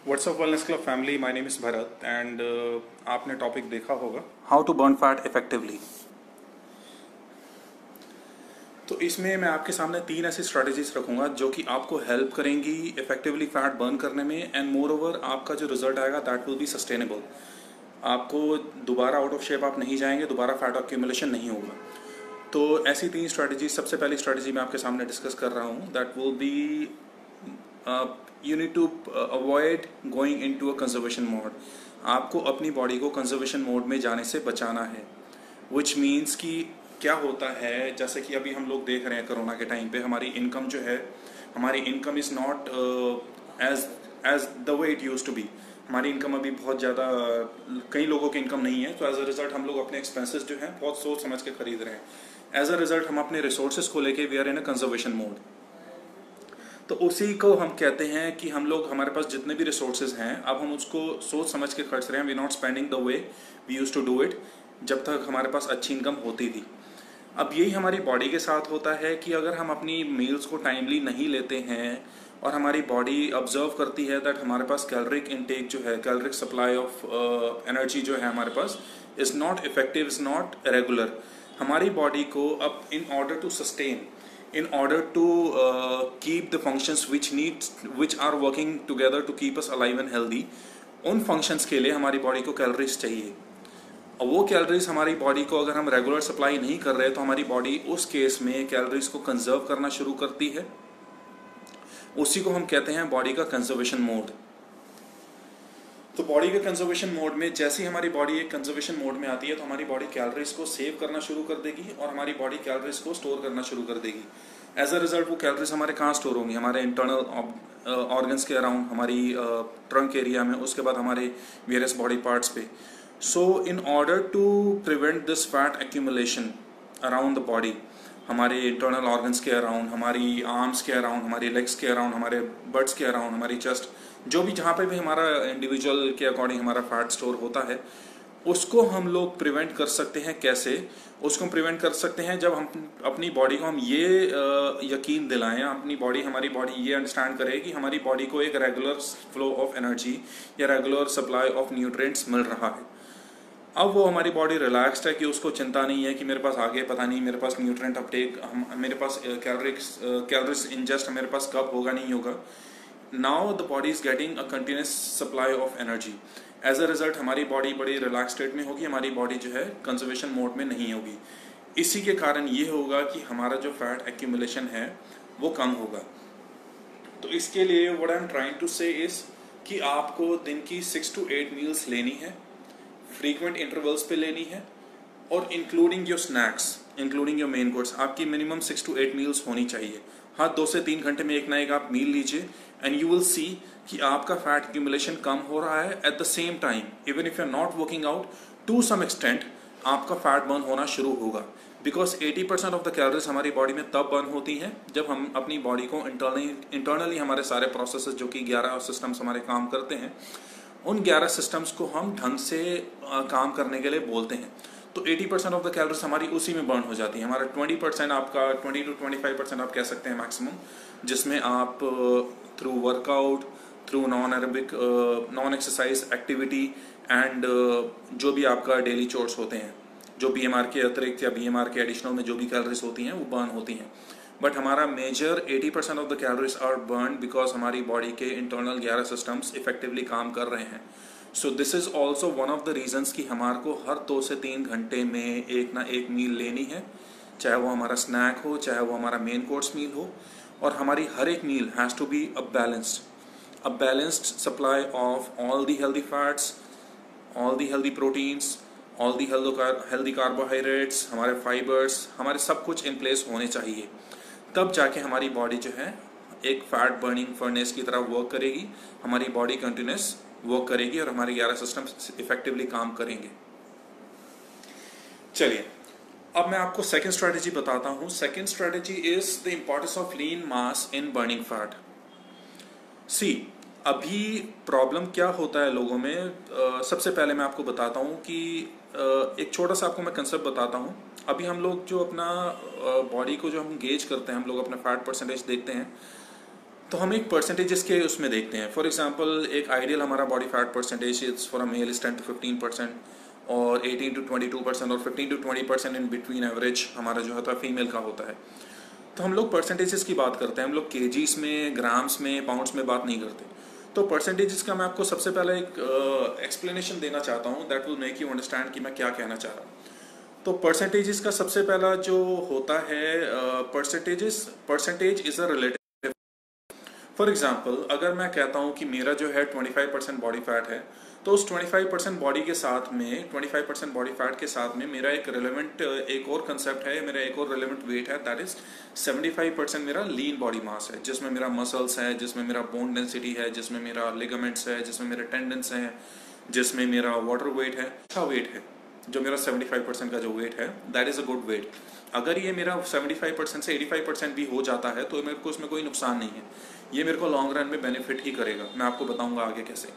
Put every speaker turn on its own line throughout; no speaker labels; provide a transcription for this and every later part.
WhatsApp wellness club family, my name is Bharat and आपने topic देखा होगा how to burn fat effectively. तो इसमें मैं आपके सामने 3 ऐसी स्ट्रेटजीज रखूंगा जो कि आपको हेल्प करेंगी इफेक्टिवली फैट बर्न करने में एंड मोर ओवर आपका जो रिजल्ट आएगा दैट विल बी सस्टेनेबल। आपको दोबारा आउट ऑफ शेप आप नहीं जाएंगे, दोबारा फैट अक्यूमुलेशन नहीं होगा। तो ऐसी 3 स्ट्रेटजी, सबसे पहली स्ट्रेटजी मैं आपके सामने डिस्कस कर रहा हूँ that will be you need to avoid going into a conservation mode. आपको अपनी बॉडी को कंजर्वेशन मोड में जाने से बचाना है, विच मीन्स कि क्या होता है, जैसे कि अभी हम लोग देख रहे हैं कोरोना के टाइम पे हमारी इनकम जो है, हमारी income is not as as the way it use to be. हमारी इनकम अभी बहुत ज़्यादा, कई लोगों की इनकम नहीं है, तो एज अ रिजल्ट हम लोग अपने एक्सपेंसेस जो हैं बहुत सोच समझ के खरीद रहे हैं। एज अ रिजल्ट हम अपने रिसोर्सेज को लेके we are in a conservation mode. तो उसी को हम कहते हैं कि हम लोग, हमारे पास जितने भी रिसोर्सेज हैं अब हम उसको सोच समझ के खर्च रहे हैं। We not spending the way we use to do it जब तक हमारे पास अच्छी इनकम होती थी। अब यही हमारी बॉडी के साथ होता है कि अगर हम अपनी मील्स को टाइमली नहीं लेते हैं और हमारी बॉडी ऑब्जर्व करती है दैट हमारे पास कैलोरिक इनटेक जो है, कैलोरिक सप्लाई ऑफ एनर्जी जो है हमारे पास is not effective, is not regular. हमारी बॉडी को अब in order to sustain, in order to keep the functions which are working together to keep us alive and healthy, उन functions के लिए हमारी बॉडी को कैलोरीज चाहिए। और वो कैलोरीज हमारी बॉडी को अगर हम रेगुलर सप्लाई नहीं कर रहे तो हमारी बॉडी उस केस में कैलोरीज को कंजर्व करना शुरू करती है। उसी को हम कहते हैं बॉडी का कंजर्वेशन मोड। तो बॉडी के कंजर्वेशन मोड में जैसे ही हमारी बॉडी एक कंजर्वेशन मोड में आती है तो हमारी बॉडी कैलोरीज को सेव करना शुरू कर देगी और हमारी बॉडी कैलोरीज को स्टोर करना शुरू कर देगी। एज अ रिजल्ट वो कैलोरीज हमारे कहाँ स्टोर होंगी? हमारे इंटरनल ऑर्गन्स के अराउंड, हमारी ट्रंक एरिया में, उसके बाद हमारे वेरियस बॉडी पार्ट्स पे। So in order to prevent this fat accumulation around the body, हमारे इंटरनल ऑर्गन्स के अराउंड, हमारी आर्म्स के अराउंड, हमारे लेग्स के अराउंड, हमारे बट्स के अराउंड, हमारी चेस्ट, जो भी जहाँ पे भी हमारा इंडिविजुअल के अकॉर्डिंग हमारा फैट स्टोर होता है, उसको हम लोग प्रिवेंट कर सकते हैं। कैसे उसको प्रिवेंट कर सकते हैं? जब हम अपनी बॉडी को हम ये यकीन दिलाएं, हमारी बॉडी ये अंडरस्टैंड करे कि हमारी बॉडी को एक रेगुलर फ्लो ऑफ एनर्जी या रेगुलर सप्लाई ऑफ न्यूट्रिएंट्स मिल रहा है। अब वो हमारी बॉडी रिलैक्स्ड है कि उसको चिंता नहीं है कि मेरे पास आगे पता नहीं, मेरे पास न्यूट्रिएंट अपटेक, मेरे पास कैलोरीज इंजेस्ट मेरे पास कब होगा, नहीं होगा। Now the body is getting a continuous supply of energy. As a result हमारी बॉडी बड़ी रिलैक्स स्टेट में होगी, हमारी बॉडी जो है कंजर्वेशन मोड में नहीं होगी। इसी के कारण ये होगा कि हमारा जो फैट एक्यूमुलेशन है वो कम होगा। तो इसके लिए what I am trying to say is कि आपको दिन की 6 to 8 मील्स लेनी है, फ्रीक्वेंट इंटरवल्स पे लेनी है, और including your snacks, including your main course, आपकी मिनिमम 6 to 8 मील्स होनी चाहिए। हाँ, 2 से 3 घंटे में एक ना एक आप मील लीजिए एंड यू विल सी कि आपका फैट एक्यूमुलेशन कम हो रहा है। At the same time even if you are not working out to some extent आपका फैट बर्न होना शुरू होगा, बिकॉज 80% ऑफ द कैलोरीज हमारी बॉडी में तब बर्न होती हैं जब हम अपनी बॉडी को इंटरनली हमारे सारे प्रोसेसेस जो कि 11 सिस्टम्स हमारे काम करते हैं, उन 11 सिस्टम्स को हम ढंग से काम करने के लिए बोलते हैं। तो 80% ऑफ द कैलोरीज हमारी उसी में बर्न हो जाती है। हमारा 20% आपका 20 to 25% आप कह सकते हैं मैक्सिमम, जिसमें आप through workout, through non exercise activity and जो भी आपका डेली चोर्स होते हैं, जो बीएमआर के अतिरिक्त या बीएमआर के एडिशनल में जो भी कैलोरीज होती हैं वो बर्न होती हैं। बट हमारा major 80% of the calories are burn because हमारी बॉडी के इंटरनल 11 सिस्टम्स इफेक्टिवली काम कर रहे हैं। So this is also one of the reasons कि हमारे को हर 2 से 3 घंटे में एक ना एक मील लेनी है, चाहे वो हमारा स्नैक हो, चाहे वो हमारा मेन कोर्स मील हो, और हमारी हर एक meal has to be a balanced supply of all the healthy fats, all the healthy proteins, all the healthy carbohydrates, हमारे फाइबर्स, हमारे सब कुछ इन प्लेस होने चाहिए। तब जाके हमारी बॉडी जो है एक फैट बर्निंग फर्नेस की तरह वर्क करेगी, हमारी बॉडी कंटिन्यूस वर्क करेगी और हमारे 11 सिस्टम्स इफेक्टिवली काम करेंगे। चलिए, अब मैं आपको सेकेंड स्ट्रेटेजी बताता हूँ। Second strategy is the importance of lean mass in burning fat. See, अभी प्रॉब्लम क्या होता है लोगों में, सबसे पहले मैं आपको बताता हूँ कि एक छोटा सा आपको मैं कंसेप्ट बताता हूँ। अभी हम लोग जो अपना बॉडी को जो हम गेज करते हैं, हम लोग अपना फैट परसेंटेज देखते हैं, तो हम एक परसेंटेजेस के उसमें देखते हैं। फॉर एग्जांपल एक आइडियल हमारा body fat percentage is for a male is 10 to 15% और 18 to 22% और 15 to 20% इन बिटवीन एवरेज हमारा जो होता है फीमेल का होता है। तो हम लोग परसेंटेजेस की बात करते हैं, हम लोग केजीस में, ग्राम्स में, पाउंड्स में बात नहीं करते। तो परसेंटेजेस का मैं आपको सबसे पहले एक एक्सप्लेनेशन देना चाहता हूँ that will make you understand कि मैं क्या कहना चाह रहा हूँ। तो परसेंटेजेस का सबसे पहला जो होता है percentage is a relative. For example अगर मैं कहता हूँ कि मेरा जो है 25% बॉडी फैट है, तो उस 25% बॉडी के साथ में 25% बॉडी फैट के साथ में मेरा एक रिलेवेंट एक और कंसेप्ट है, मेरा एक और रिलेवेंट वेट है, दैट इज 75% मेरा लीन बॉडी मास है, जिसमें मेरा मसल्स है, जिसमें मेरा बोन डेंसिटी है, जिसमें मेरा लिगामेंट्स है, जिसमें मेरे टेंडन्स हैं, जिसमें मेरा वाटर वेट है। अच्छा वेट है जो मेरा 75% का जो वेट है, that is a good weight. अगर ये मेरा 75% से 85% भी हो जाता है तो मेरे को उसमें कोई नुकसान नहीं है, ये मेरे को लॉन्ग रन में बेनिफिट ही करेगा। मैं आपको बताऊंगा आगे कैसे।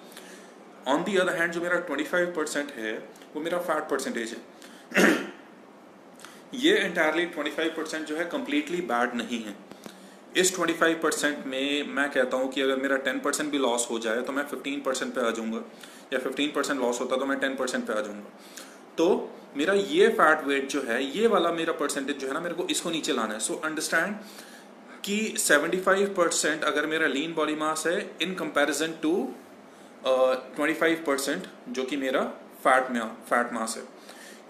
ऑन दी अदर हैंड जो मेरा 25% है वो मेरा फैट परसेंटेज है। ये एंटायरली 25% जो है कम्प्लीटली बैड नहीं है। इस 25% में मैं कहता हूँ कि अगर मेरा 10% भी लॉस हो जाए तो मैं 15% पे आ जाऊँगा, या 15% लॉस होता तो मैं 10% पे आ जाऊँगा। तो मेरा ये फैट वेट जो है, ये वाला मेरा परसेंटेज जो है ना, मेरे को इसको नीचे लाना है। सो अंडरस्टैंड कि 75% अगर मेरा लीन बॉडी मास है इन कंपैरिजन टू 25% जो कि मेरा फैट मास है,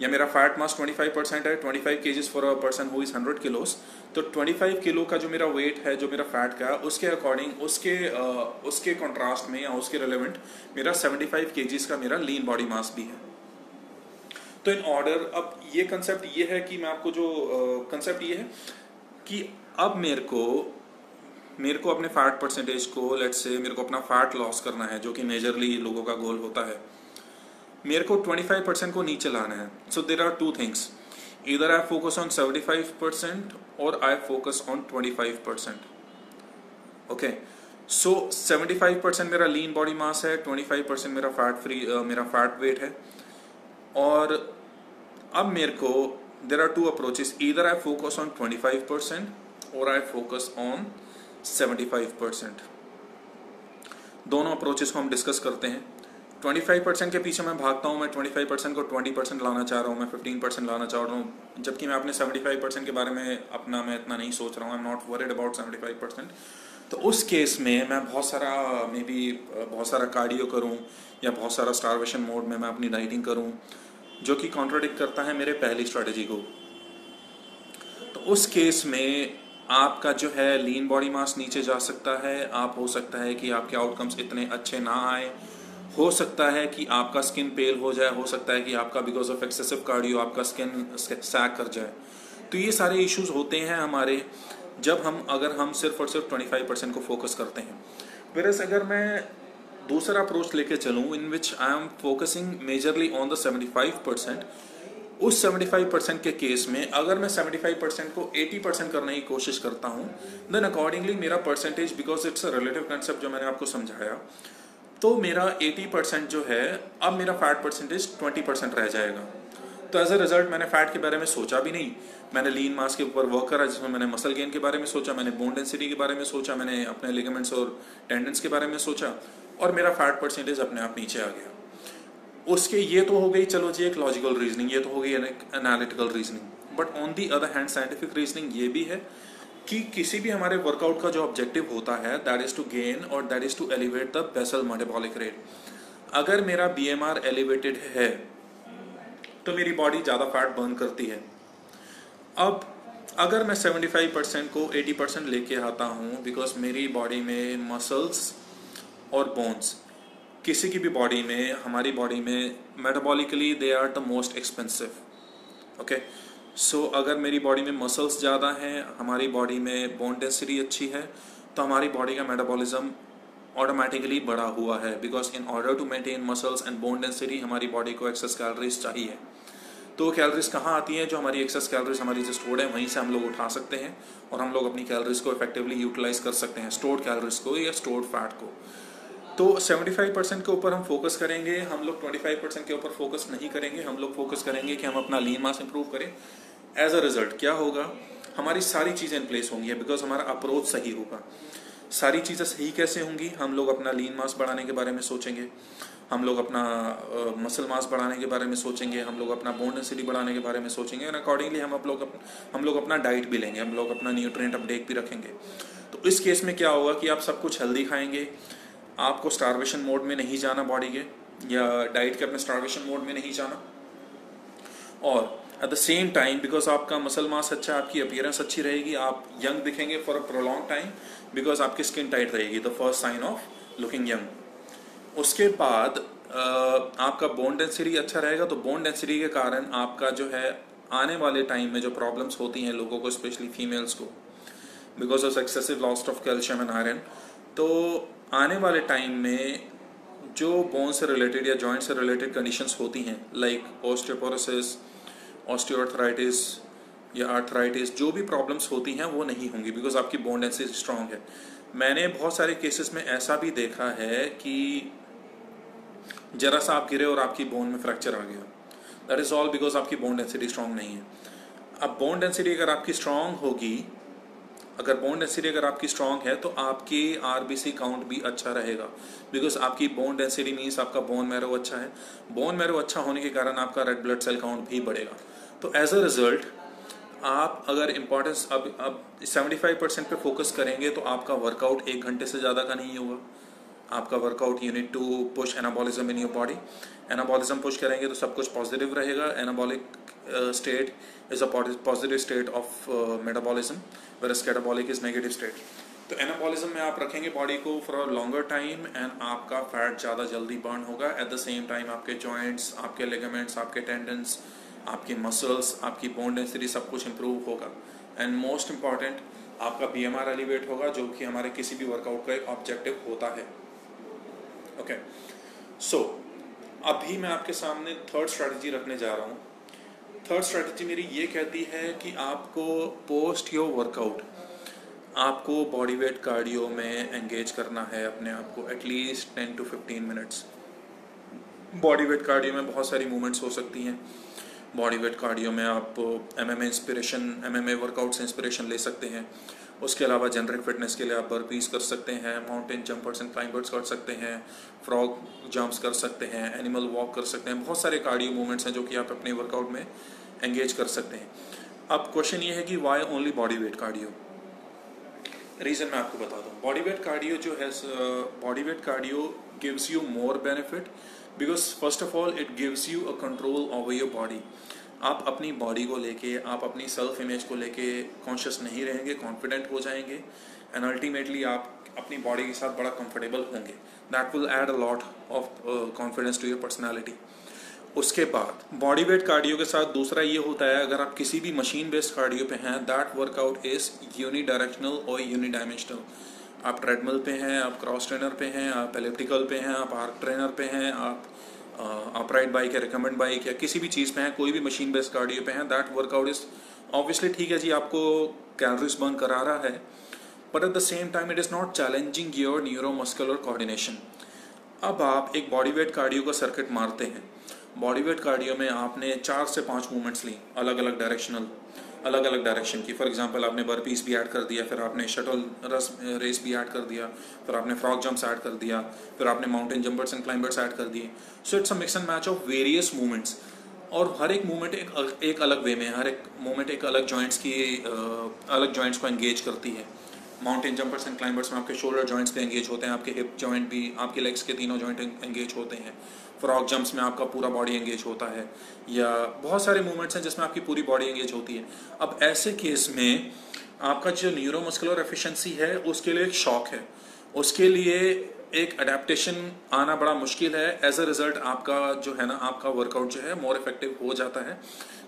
या मेरा फैट मास 25% है, 25 kgs for a person who is 100 kilos, तो 25 किलो का जो मेरा वेट है, जो मेरा फैट का, उसके अकॉर्डिंग उसके कॉन्ट्रास्ट में या उसके रिलेवेंट मेरा 75 kgs का मेरा लीन बॉडी मास भी है। तो इन ऑर्डर अब ये कंसेप्ट ये है कि मैं आपको जो कंसेप्ट ये है कि अब मेरे को अपने फैट परसेंटेज को, लेट्स से मेरे को अपना फैट लॉस करना है, जो कि मेजरली लोगों का गोल होता है। मेरे को 25% को नीचे लाना है। So there are two things, either I focus on 75% और I focus on 25%। Okay, so 75% मेरा लीन बॉडी मास है, 25% मेरा फैट वेट है। और अब मेरे को there are two approaches, either I focus on 25% और आई फोकस ऑन 75%। दोनों अप्रोचेस को हम डिस्कस करते हैं। 25% के पीछे मैं भागता हूँ, मैं 25% को 20% लाना चाह रहा हूँ, मैं 15% लाना चाह रहा हूँ, जबकि मैं अपने 75% के बारे में मैं इतना नहीं सोच रहा हूँ। I am not worried about 75%। तो उस केस में मैं बहुत सारा कार्डियो करूँ या बहुत सारा स्टारवेशन मोड में मैं अपनी डाइटिंग करूँ, जो कि कॉन्ट्राडिक्ट करता है मेरे पहली स्ट्रेटेजी को। तो उस केस में आपका जो है लीन बॉडी मास नीचे जा सकता है, हो सकता है कि आपके आउटकम्स इतने अच्छे ना आए, हो सकता है कि आपका स्किन पेल हो जाए, हो सकता है कि आपका बिकॉज ऑफ एक्सेसिव कार्डियो आपका स्किन सैग कर जाए। तो ये सारे इश्यूज होते हैं हमारे अगर हम सिर्फ और सिर्फ 25% को फोकस करते हैं। वेरएस अगर मैं दूसरा अप्रोच लेके चलूँ in which I am focusing majorly on the 75%, उस 75% के केस में अगर मैं 75% को 80% करने की कोशिश करता हूँ, देन अकॉर्डिंगली मेरा percentage, because it's a relative concept जो मैंने आपको समझाया, तो मेरा 80% जो है, अब मेरा फैट परसेंटेज 20% रह जाएगा। तो एज अ रिजल्ट मैंने फैट के बारे में सोचा भी नहीं, मैंने लीन मास के ऊपर वर्क करा, जिसमें मैंने मसल गेन के बारे में सोचा, मैंने बोन डेंसिटी के बारे में सोचा, मैंने अपने लिगामेंट्स और टेंडन्स के बारे में सोचा, और मेरा फैट परसेंटेज अपने आप नीचे आ गया। उसके ये तो हो गई, चलो जी, एक लॉजिकल रीजनिंग, ये तो हो गई analytical reasoning. But on the other hand scientific reasoning ये भी है कि किसी भी हमारे वर्कआउट का जो ऑब्जेक्टिव होता है, दैट इज टू गेन और that is to elevate the basal metabolic rate. अगर मेरा BMR एलिवेटेड है तो मेरी बॉडी ज़्यादा फैट बर्न करती है। अब अगर मैं 75% को 80% लेके आता हूँ, बिकॉज मेरी बॉडी में मसल्स और बोन्स, किसी की भी बॉडी में, हमारी बॉडी में metabolically they are the most expensive. Okay, so अगर मेरी बॉडी में मसल्स ज़्यादा हैं, हमारी बॉडी में बोन डेंसिटी अच्छी है, तो हमारी बॉडी का मेटाबॉलिज्म ऑटोमेटिकली बढ़ा हुआ है, because in order to maintain muscles and bone density हमारी बॉडी को एक्सेस कैलोरीज चाहिए। तो कैलोरीज कहाँ आती हैं? जो हमारी एक्सेस कैलोरीज हमारी जो स्टोर्ड है, वहीं से हम लोग उठा सकते हैं और हम लोग अपनी कैलोरीज को इफेक्टिवली यूटिलाइज कर सकते हैं, स्टोर्ड कैलोरीज को या स्टोर्ड फैट को। तो 75% के ऊपर हम फोकस करेंगे, हम लोग 25% के ऊपर फोकस नहीं करेंगे। हम लोग फोकस करेंगे कि हम अपना लीन मास इंप्रूव करें। एज अ रिजल्ट क्या होगा? हमारी सारी चीज़ें इन प्लेस होंगी, बिकॉज हमारा अप्रोच सही होगा। सारी चीज़ें सही कैसे होंगी? हम लोग अपना लीन मास बढ़ाने के बारे में सोचेंगे, हम लोग अपना मसल मास बढ़ाने के बारे में सोचेंगे, हम लोग अपना बोन डेंसिटी बढ़ाने के बारे में सोचेंगे, एंड अकॉर्डिंगली हम लोग अपना डाइट भी लेंगे, हम लोग अपना न्यूट्रिएंट अपटेक भी रखेंगे। तो इस केस में क्या होगा कि आप सब कुछ हेल्दी खाएंगे, आपको स्टारवेशन मोड में नहीं जाना बॉडी के, या डाइट के अपने स्टारवेशन मोड में नहीं जाना, और at the same time because आपका मसल मास अच्छा है, आपकी अपीयरेंस अच्छी रहेगी, आप यंग दिखेंगे for a prolong time because आपकी स्किन टाइट रहेगी, the first sign of looking young. उसके बाद आपका बोन डेंसिटी अच्छा रहेगा, तो बोन डेंसिटी के कारण आपका जो है आने वाले टाइम में जो प्रॉब्लम्स होती हैं लोगों को, स्पेशली फीमेल्स को, because of excessive loss of calcium and iron, तो आने वाले टाइम में जो बोन से रिलेटेड या जॉइंट से रिलेटेड कंडीशंस होती हैं, लाइक ऑस्टियोपोरोसिस, ऑस्टियोआर्थराइटिस या आर्थराइटिस, जो भी प्रॉब्लम्स होती हैं वो नहीं होंगी बिकॉज आपकी बोन डेंसिटी स्ट्रांग है। मैंने बहुत सारे केसेस में ऐसा भी देखा है कि जरा सा आप गिरे और आपकी बोन में फ्रैक्चर आ गया, दैट इज़ ऑल बिकॉज आपकी बोन डेंसिटी स्ट्रांग नहीं है। अब बोन डेंसिटी अगर आपकी स्ट्रांग होगी, अगर बोन डेंसिटी अगर आपकी स्ट्रांग है तो आपकी आरबीसी काउंट भी अच्छा रहेगा, बिकॉज आपकी बोन डेंसिटी मीन्स आपका बोन मैरो अच्छा है, बोन मैरो अच्छा होने के कारण आपका रेड ब्लड सेल काउंट भी बढ़ेगा। तो एज अ रिजल्ट आप अगर इम्पोर्टेंस अब 75% पे फोकस करेंगे तो आपका वर्कआउट 1 घंटे से ज़्यादा का नहीं होगा। आपका workout you need to push anabolism in your body, anabolism push करेंगे तो सब कुछ पॉजिटिव रहेगा। Anabolic state is a positive state of metabolism, whereas catabolic is negative state। तो एनाबॉलिज्म में आप रखेंगे बॉडी को for a longer time and आपका फैट ज़्यादा जल्दी बर्न होगा। एट द सेम टाइम आपके जॉइंट्स, आपके लिगामेंट्स, आपके टेंडन्स, आपके मसल्स, आपकी बोन डेंसिटी सब कुछ इंप्रूव होगा। एंड मोस्ट इम्पॉर्टेंट आपका BMR एलिवेट होगा, जो कि हमारे किसी भी वर्कआउट का एक ऑब्जेक्टिव होता है। ओके, सो अभी मैं आपके सामने थर्ड स्ट्रैटेजी रखने जा रहा हूँ। थर्ड स्ट्रैटेजी मेरी ये कहती है कि आपको पोस्ट योर वर्कआउट आपको बॉडी वेट कार्डियो में एंगेज करना है अपने आप को at least 10 to 15 minutes. Body weight cardio में बहुत सारी मूवमेंट्स हो सकती हैं। बॉडी वेट कार्डियो में आप MMA वर्कआउट से इंस्पिरेशन ले सकते हैं। उसके अलावा जनरिक फिटनेस के लिए आप बर्पीज कर सकते हैं, माउंटेन जंपर्स एंड क्लाइंबर्स कर सकते हैं, फ्रॉग जंप्स कर सकते हैं, एनिमल वॉक कर सकते हैं। बहुत सारे कार्डियो मूवमेंट्स हैं जो कि आप अपने वर्कआउट में एंगेज कर सकते हैं। अब क्वेश्चन ये है कि why only body weight cardio? Reason मैं आपको बता दूँ। बॉडी वेट कार्डियो जो है, body weight cardio gives you more benefit because first of all it gives you a control over your body. आप अपनी बॉडी को लेके, आप अपनी सेल्फ इमेज को लेके कॉन्शियस नहीं रहेंगे, कॉन्फिडेंट हो जाएंगे एंड अल्टीमेटली आप अपनी बॉडी के साथ बड़ा कंफर्टेबल होंगे। That will add a lot of confidence to your personality. उसके बाद बॉडी वेट कार्डियो के साथ दूसरा ये होता है, अगर आप किसी भी मशीन बेस्ड कार्डियो पे हैं, दैट वर्कआउट इज यूनिडायरेक्शनल और यूनिडायमेंशनल। आप ट्रेडमिल पे हैं, आप क्रॉस ट्रेनर पे हैं, आप एलिप्टिकल पे हैं, आप आर्क ट्रेनर पे हैं, आप अपराइट बाइक या रिकमेंड बाइक या किसी भी चीज़ पे हैं, कोई भी मशीन बेस्ड कार्डियो पे हैं, दैट वर्कआउट इज ऑब्वियसली ठीक है जी, आपको कैलोरीज बर्न करा रहा है, but at the same time it is not challenging your neuromuscular coordination. अब आप एक बॉडी वेट कार्डियो का सर्किट मारते हैं। बॉडी वेट कार्डियो में आपने 4 से 5 मूवमेंट्स ली, अलग अलग डायरेक्शन की। फॉर एग्जांपल आपने बर्पीस भी ऐड कर दिया, फिर आपने शटल रेस भी ऐड कर दिया, फिर आपने फ्रॉग जंप्स ऐड कर दिया, फिर आपने mountain jumpers and climbers add कर दिए। So it's a mix and match of various movements, और हर एक मूवमेंट एक अलग वे में, हर एक मूवमेंट एक अलग जॉइंट्स को एंगेज करती है। माउंटेन जंपर्स एंड क्लाइंबर्स में आपके शोल्डर जॉइंट्स पे एंगेज होते हैं, आपके हिप जॉइंट भी, आपके लेग्स के तीनों जॉइंट एंगेज होते हैं। फ्रॉग जंप्स में आपका पूरा बॉडी एंगेज होता है, या बहुत सारे मूवमेंट्स हैं जिसमें आपकी पूरी बॉडी एंगेज होती है। अब ऐसे केस में आपका जो न्यूरोमस्कुलर एफिशिएंसी है उसके लिए एक शॉक है, उसके लिए एक अडेप्टेशन आना बड़ा मुश्किल है। एज अ रिजल्ट आपका जो है ना, आपका वर्कआउट जो है मोर इफेक्टिव हो जाता है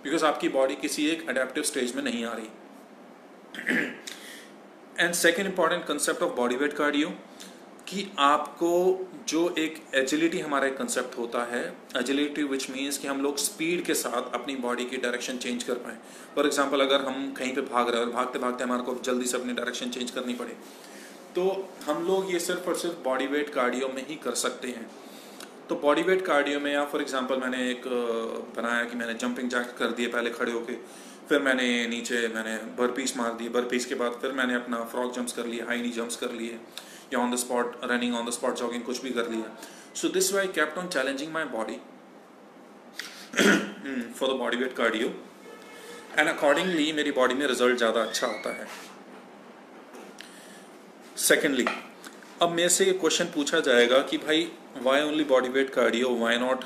बिकॉज आपकी बॉडी किसी एक अडेप्टिव स्टेज में नहीं आ रही। And second important concept of body weight cardio कि आपको जो एक एजिलिटी, हमारा एक कंसेप्ट होता है एजिलिटी, विच मीन्स कि हम लोग स्पीड के साथ अपनी बॉडी की डायरेक्शन चेंज कर पाएँ। फॉर एग्जांपल अगर हम कहीं पे भाग रहे हैं और भागते भागते हमारे को जल्दी से अपनी डायरेक्शन चेंज करनी पड़े, तो हम लोग ये सिर्फ और सिर्फ बॉडी वेट कार्डियो में ही कर सकते हैं। तो बॉडी वेट कार्डियो में, या फॉर एग्जांपल मैंने एक बनाया कि मैंने जंपिंग जैक कर दिए पहले खड़े होके, फिर मैंने बर्पीस मार दिए, बर्पीस के बाद फिर मैंने अपना फ्रॉग जंप्स कर लिए, हाई नी जंप्स कर लिए, या on the spot running, on the spot jogging, कुछ भी कर लिया. So this way I kept on challenging my body for the body weight cardio, and accordingly मेरी बॉडी में रिजल्ट ज़्यादा अच्छा आता है. सेकेंडली, अब मेरे से ये क्वेश्चन पूछा जाएगा कि भाई why only body weight cardio, why not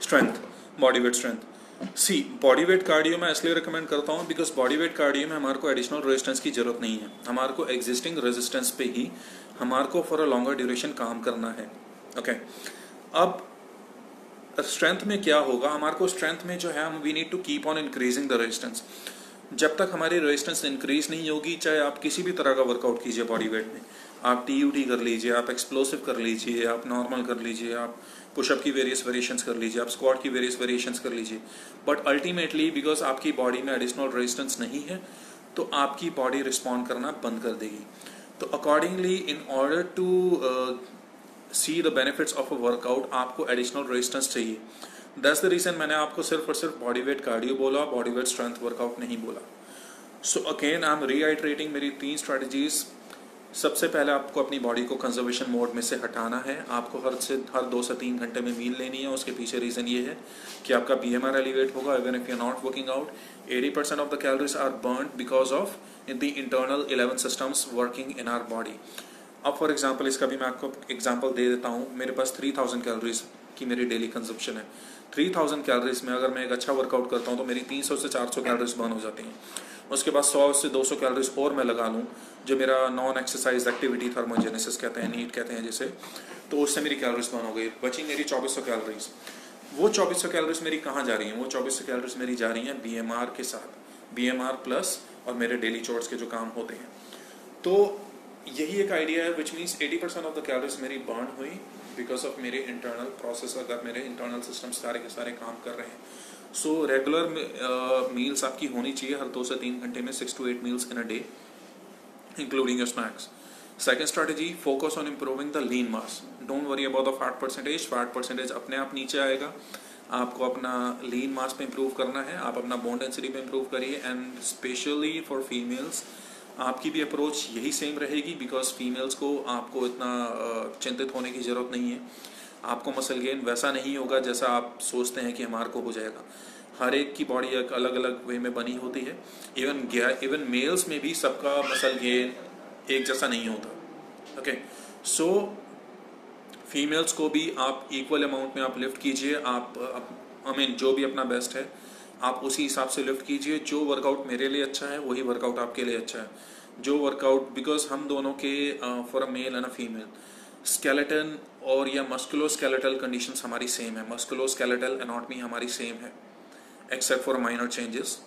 strength, body weight strength. See, body weight cardio मैं इसलिए रिकमेंड करता हूँ बिकॉज बॉडी वेट कार्डियो में हमारे को एडिशनल रेजिस्टेंस की जरूरत नहीं है. हमारे को एग्जिस्टिंग रेजिस्टेंस पे ही हमारे को फॉर अ लॉन्गर ड्यूरेशन काम करना है. ओके, अब स्ट्रेंथ में क्या होगा, हमारे को स्ट्रेंथ में जो है हम we need to keep on increasing the resistance. जब तक हमारी रेजिस्टेंस इंक्रीज नहीं होगी, चाहे आप किसी भी तरह का वर्कआउट कीजिए बॉडी वेट में, आप TUT कर लीजिए, आप एक्सप्लोसिव कर लीजिए, आप नॉर्मल कर लीजिए, आप पुशअप की वेरियस वेरिएशंस कर लीजिए, आप स्क्वाट की वेरियस वेरिएशंस कर लीजिए, बट अल्टीमेटली बिकॉज आपकी बॉडी में एडिशनल रेजिस्टेंस नहीं है तो आपकी बॉडी रिस्पॉन्ड करना बंद कर देगी. तो accordingly in order to see the benefits of a workout आपको एडिशनल रेजिस्टेंस चाहिए. दैट्स द रीजन मैंने आपको सिर्फ और सिर्फ बॉडी वेट कार्डियो बोला, बॉडी वेट स्ट्रेंथ वर्कआउट नहीं बोला. सो अगेन आई एम रीआइटरेटिंग मेरी 3 स्ट्रैटेजीज. सबसे पहले आपको अपनी बॉडी को कंजर्वेशन मोड में से हटाना है. आपको हर 2 से 3 घंटे में मील लेनी है. उसके पीछे रीज़न ये है कि आपका BMR एलिवेट होगा even if you are not working out. 80% of the calories are burned because of the internal 11 systems working in our body. अब फॉर एग्जाम्पल इसका भी मैं आपको एग्जाम्पल दे देता हूँ. मेरे पास 3000 कैलोरीज की मेरी डेली कंजप्शन है. 3000 कैलोरीज में अगर मैं एक अच्छा वर्कआउट करता हूँ तो मेरी 300 से 400 कैलोरीज बर्न हो जाती हैं. उसके बाद 100 से 200 कैलोरीज और मैं लगा लूँ जो मेरा नॉन एक्सरसाइज एक्टिविटी थर्मोजेनेसिस कहते हैं, नीट कहते हैं जिसे, तो उससे मेरी कैलोरीज बर्न हो गई. बची मेरी 2400 कैलोरीज. वो 2400 कैलोरीज मेरी कहाँ जा रही हैं? वो 2400 कैलोरीज मेरी जा रही हैं BMR के साथ, BMR प्लस और मेरे डेली चोर्स के जो काम होते हैं. तो यही एक आइडिया है which means 80% of the calories मेरी बर्न हुई बिकॉज ऑफ मेरे इंटरनल प्रोसेस, अगर मेरे इंटरनल सिस्टम सारे के सारे काम कर रहे हैं. सो रेगुलर मील्स आपकी होनी चाहिए हर 2 से 3 घंटे में, 6 to 8 meals in a day including your snacks. Second strategy, focus on improving the lean mass. Don't worry about the fat percentage. Fat percentage अपने आप नीचे आएगा. आपको अपना लीन मास पे इम्प्रूव करना है. आप अपना बोन डेंसिटी पे इम्प्रूव करिए. एंड स्पेशली फॉर फीमेल्स आपकी भी अप्रोच यही सेम रहेगी बिकॉज फीमेल्स को आपको इतना चिंतित होने की ज़रूरत नहीं है. आपको मसल गेन वैसा नहीं होगा जैसा आप सोचते हैं कि हमारे को हो जाएगा. हर एक की बॉडी एक अलग अलग वे में बनी होती है. इवन मेल्स में भी सबका मसल गेन एक जैसा नहीं होता. ओके, सो फीमेल्स को भी आप इक्वल अमाउंट में आप लिफ्ट कीजिए. आप जो भी अपना बेस्ट है आप उसी हिसाब से लिफ्ट कीजिए. जो वर्कआउट मेरे लिए अच्छा है वही वर्कआउट आपके लिए अच्छा है. जो वर्कआउट बिकॉज हम दोनों के for a male and a female skeleton और या मस्कुलोस्केलेटल कंडीशंस हमारी सेम है. मस्कुलोस्केलेटल एनाटॉमी हमारी सेम है एक्सेप्ट फॉर माइनर चेंजेस.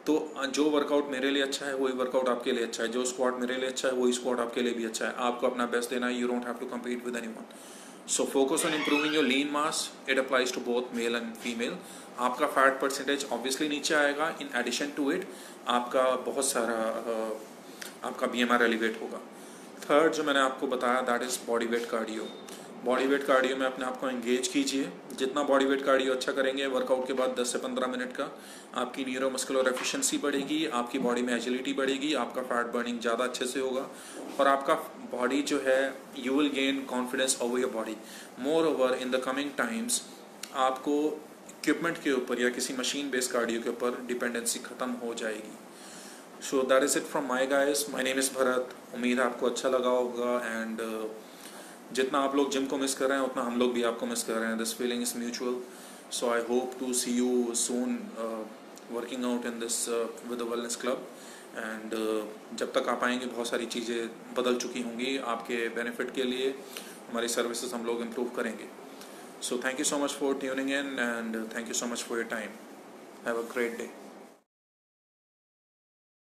तो जो वर्कआउट मेरे लिए अच्छा है वही वर्कआउट आपके लिए अच्छा है. जो स्क्वाट मेरे लिए अच्छा है वही स्क्वाट आपके लिए भी अच्छा है. आपको अपना बेस्ट देना है. You don't have to compete with anyone. So focus on improving your lean mass. It applies to both male and female. आपका फैट परसेंटेज ऑब्वियसली नीचे आएगा. इन एडिशन टू इट आपका बहुत सारा आपका BMR एलिवेट होगा. थर्ड जो मैंने आपको बताया that is body weight cardio. Body weight cardio में अपने आप को एंगेज कीजिए. जितना बॉडी वेट कार्डियो अच्छा करेंगे वर्कआउट के बाद 10 से 15 मिनट का, आपकी न्यूरोमस्कुलर एफिशिएंसी बढ़ेगी, आपकी बॉडी में एजिलिटी बढ़ेगी, आपका फैट बर्निंग ज़्यादा अच्छे से होगा और आपका बॉडी जो है you will gain confidence over your body. More over in the coming times आपको इक्विपमेंट के ऊपर या किसी मशीन बेस्ड कार्डियो के ऊपर डिपेंडेंसी ख़त्म हो जाएगी. So that is it from my guys. My name is Bharat. उम्मीद है आपको अच्छा लगा होगा. एंड जितना आप लोग जिम को मिस कर रहे हैं उतना हम लोग भी आपको मिस कर रहे हैं. This feeling is mutual. So I hope to see you soon working out in this with the wellness club. And जब तक आप आएंगे बहुत सारी चीज़ें बदल चुकी होंगी आपके बेनिफिट के लिए. हमारी सर्विसेज हम लोग इम्प्रूव करेंगे. So thank you so much for tuning in and thank you so much for your time. Have a great day.